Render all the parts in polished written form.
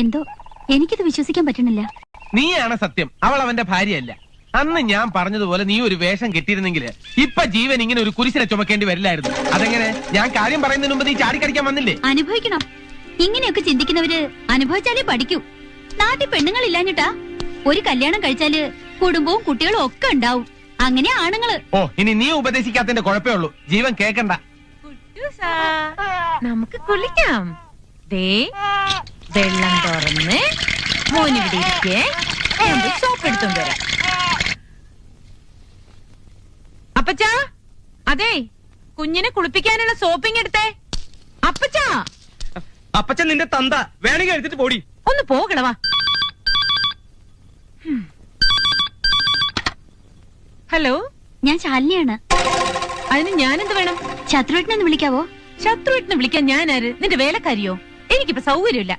എന്തോ എനിക്കിത് വിശ്വസിക്കാൻ പറ്റണില്ല. നീയാണ് സത്യം, അവൾ അവന്റെ ഭാര്യയല്ല. അന്ന് ഞാൻ പറഞ്ഞതുപോലെ നീ ഒരു വേഷം കെട്ടിയിരുന്നെങ്കിൽ ഇപ്പൊ ജീവൻ ഇങ്ങനെ ഒരു കുരിശിനെ ചുമക്കേണ്ടി വരില്ലായിരുന്നു. അതെങ്ങനെ? ഞാൻ കാര്യം പറയുന്നതിന് മുമ്പ് നീ ചാടിക്കടിക്കാൻ വന്നില്ലേ? അനുഭവിക്കണം. ഇങ്ങനെയൊക്കെ ചിന്തിക്കുന്നവര് അനുഭവിച്ചാലേ പഠിക്കൂ. നാട്ടിൽ പെണ്ണുങ്ങളില്ലാഞ്ഞിട്ടാ. ഒരു കല്യാണം കഴിച്ചാല് കുടുംബവും കുട്ടികളും ഒക്കെ ഉണ്ടാവും. അങ്ങനെ ആണുങ്ങള്. ഓ, ഇനി നീ ഉപദേശിക്കാത്തതിന്റെ കുഴപ്പമേ ഉള്ളൂ. ജീവൻ കേക്കണ്ട. നമുക്ക് കുളിക്കാം. ദേ വെള്ളം തുറന്ന് മോനിവിടെ ഇരിക്കേ. സോപ്പ് എടുത്തോണ്ട് വരാം. അപ്പച്ചാ, അതെ കുഞ്ഞിനെ കുളിപ്പിക്കാനുള്ള സോപ്പിങ് എടുത്തേ. അപ്പച്ചാ. അപ്പച്ചൻ നിന്റെ തന്ത വേണമെങ്കിൽ എടുത്തിട്ട് പോടി. ഒന്ന് പോകളവാ. ഹലോ, ഞാൻ ശാലിനിയാണ്. അതിന് ഞാനെന്ത് വേണം? ശത്രുവേട്ടനൊന്ന് വിളിക്കാവോ? ശത്രുവേട്ടനെ വിളിക്കാൻ ഞാനാര്? നിന്റെ വേലക്കാരിയോ? എനിക്കിപ്പോ സൗകര്യമില്ല.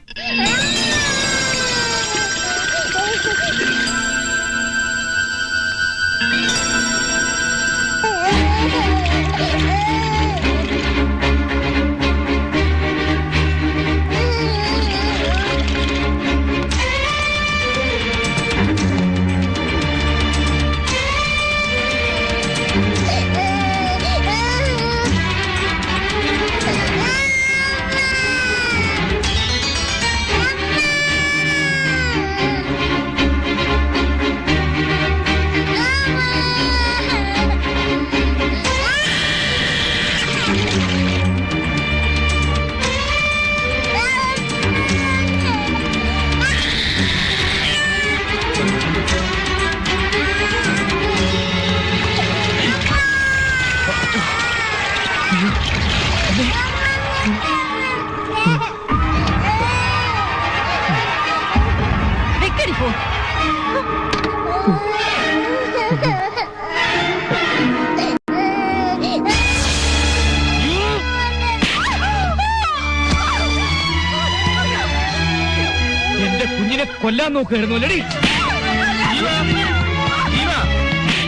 എന്റെ കുഞ്ഞിനെ കൊല്ലാൻ നോക്കുകയായിരുന്നു അല്ലടി?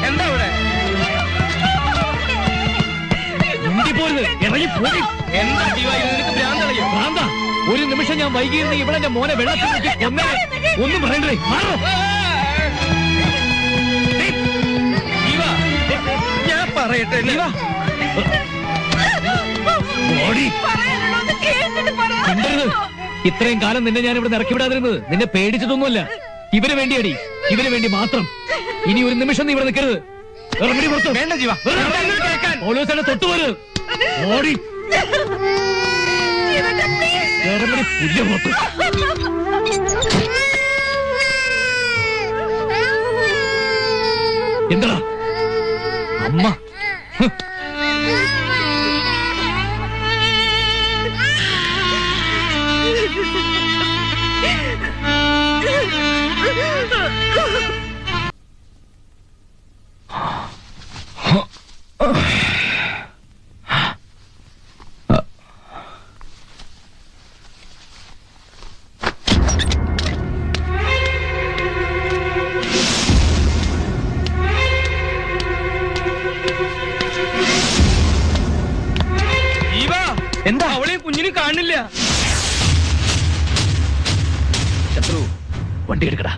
എന്താ ഇവിടെ? ഇറങ്ങി പോയി. എന്താ നിനക്ക് ഭ്രാന്തളയോ? ഭ്രാന്ത? ഒരു നിമിഷം ഞാൻ വൈകിയിരുന്ന ഇവിടെ മോനെ വെള്ളത്തിലേക്ക് കൊന്നേ. ഒന്നും പറയണ്ടേ? മാറോ. ഞാൻ പറയട്ടെ. ഇത്രയും കാലം നിന്നെ ഞാൻ ഇവിടെ ഇറക്കി വിടാതിരുന്നത് നിന്നെ പേടിച്ചിട്ടൊന്നുമല്ല. ഇവന് വേണ്ടിയടി, ഇവന് വേണ്ടി മാത്രം. ഇനി ഒരു നിമിഷം നീ ഇവിടെ നിൽക്കരുത്. വേണ്ട ജീവ, ഓലോസേനെ തൊട്ടുപോര്. ഓടി പുല്ല്. എന്താ അമ്മ? എന്താ? അവളെ കുഞ്ഞിന് കാണില്ല. ശത്രു, വണ്ടി എടുക്കടാ.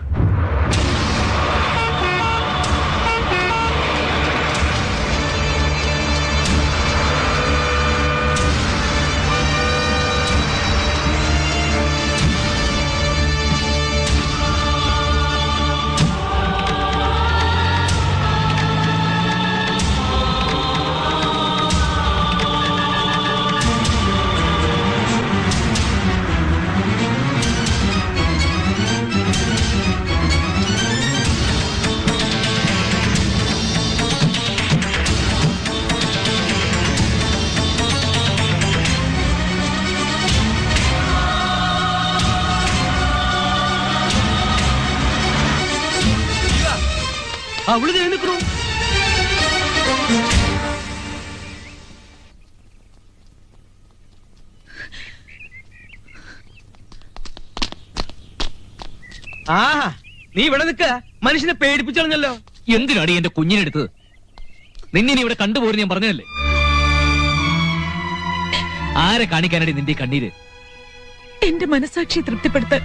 അവള് നിൽക്കണു. ആ, നീ ഇവിടെ നിൽക്ക. മനുഷ്യനെ പേടിപ്പിച്ചളഞ്ഞല്ലോ. എന്തിനാടി എന്റെ കുഞ്ഞിനെടുത്തത്? നിന്നെ ഇവിടെ കണ്ടുപോരുന്ന് ഞാൻ പറഞ്ഞതല്ലേ? ആരെ കാണിക്കാനടി നിന്റെ കണ്ണീര്? എന്റെ മനസാക്ഷി തൃപ്തിപ്പെടുത്താൻ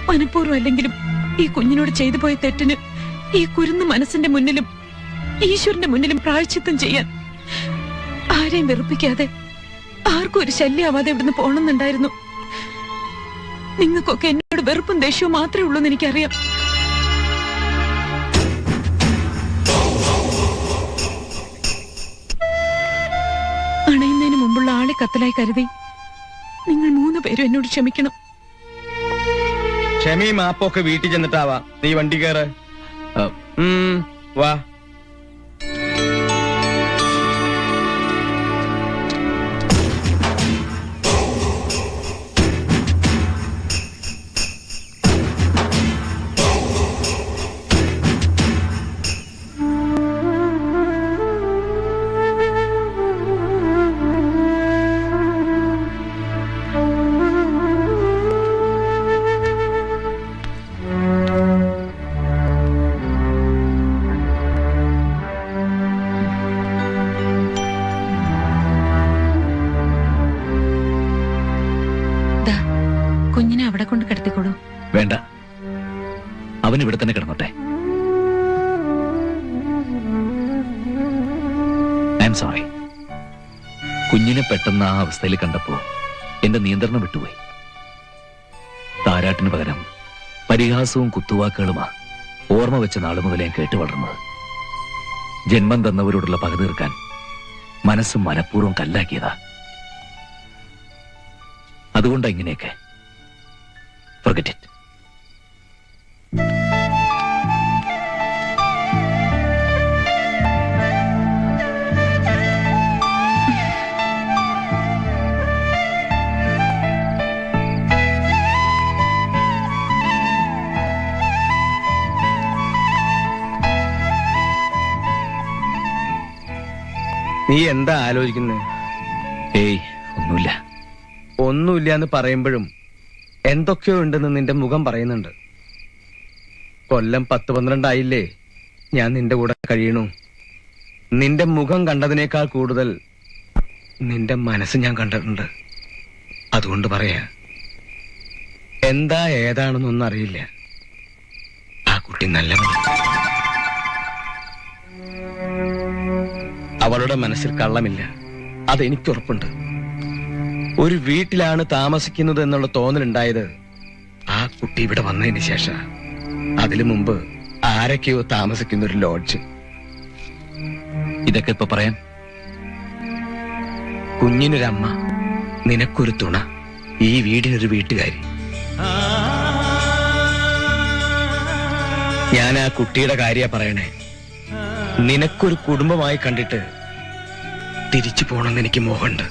മനഃപൂർവ്വം അല്ലെങ്കിലും ഈ കുഞ്ഞിനോട് ചെയ്തു പോയ തെറ്റിന് ഈ കുരുന്ന് മനസ്സിന്റെ മുന്നിലും ഈശ്വരന്റെ മുന്നിലും പ്രായശ്ചിത്തം ചെയ്യാൻ ആരെയും വെറുപ്പിക്കാതെ ആർക്കും ഒരു ശല്യമാവാതെ ഇവിടുന്ന് പോണമെന്നുണ്ടായിരുന്നു. നിങ്ങൾക്കൊക്കെ എന്നോട് വെറുപ്പും ദേഷ്യവും മാത്രമേ ഉള്ളൂ എന്ന് എനിക്കറിയാം. അണയുന്നതിന് മുമ്പുള്ള ആളെ കത്തലായി കരുതി നിങ്ങൾ 3 പേരും എന്നോട് ക്ഷമിക്കണം. ക്ഷമയും മാപ്പൊക്കെ വീട്ടിൽ ചെന്നിട്ടാവാ. നീ വണ്ടി കയറ്. വാ. കുഞ്ഞിനെ അവിടെ കൊണ്ട് കിടത്തിക്കോളൂ. വേണ്ട, അവൻ ഇവിടെ തന്നെ കിടന്നോട്ടെ. I'm sorry. കുഞ്ഞിനെ പെട്ടെന്ന് ആ അവസ്ഥയിൽ കണ്ടപ്പോ എന്റെ നിയന്ത്രണം വിട്ടുപോയി. താരാട്ടിന് പകരം പരിഹാസവും കുത്തുവാക്കുകളുമാ ഓർമ്മ വെച്ച നാളു മുതൽ ഞാൻ കേട്ടു വളർന്നത്. ജന്മം തന്നവരോടുള്ള പക തീർക്കാൻ മനസ്സും മനഃപൂർവ്വം കല്ലാക്കിയതാ. അതുകൊണ്ടാ ഇങ്ങനെയൊക്കെ. Forget it. നീ എന്താ ആലോചിക്കുന്നത്? ഏയ്, ഒന്നുമില്ല. ഒന്നുമില്ല എന്ന് പറയുമ്പോഴും എന്തൊക്കെയോ ഉണ്ടെന്ന് നിന്റെ മുഖം പറയുന്നുണ്ട്. കൊല്ലം 10-12 ആയില്ലേ ഞാൻ നിന്റെ കൂടെ കഴിയണു. നിന്റെ മുഖം കണ്ടതിനേക്കാൾ കൂടുതൽ നിന്റെ മനസ്സ് ഞാൻ കണ്ടിട്ടുണ്ട്. അതുകൊണ്ട് പറയാ, എന്താ ഏതാണെന്നൊന്നും അറിയില്ല. ആ കുട്ടി നല്ലവളാണ്. അവളുടെ മനസ്സിൽ കള്ളമില്ല, അതെനിക്കുറപ്പുണ്ട്. ഒരു വീട്ടിലാണ് താമസിക്കുന്നത് എന്നുള്ള തോന്നലുണ്ടായത് ആ കുട്ടി ഇവിടെ വന്നതിന് ശേഷം. അതിനു മുമ്പ് ആരൊക്കെയോ താമസിക്കുന്ന ഒരു ലോഡ്ജ്. ഇതൊക്കെ ഇപ്പൊ പറയാൻ? കുഞ്ഞിനൊരമ്മ, നിനക്കൊരു തുണ, ഈ വീടിനൊരു വീട്ടുകാരി. ഞാൻ ആ കുട്ടിയുടെ കാര്യ പറയണേ. നിനക്കൊരു കുടുംബമായി കണ്ടിട്ട് തിരിച്ചു പോണമെന്ന് എനിക്ക് മോഹമുണ്ട്.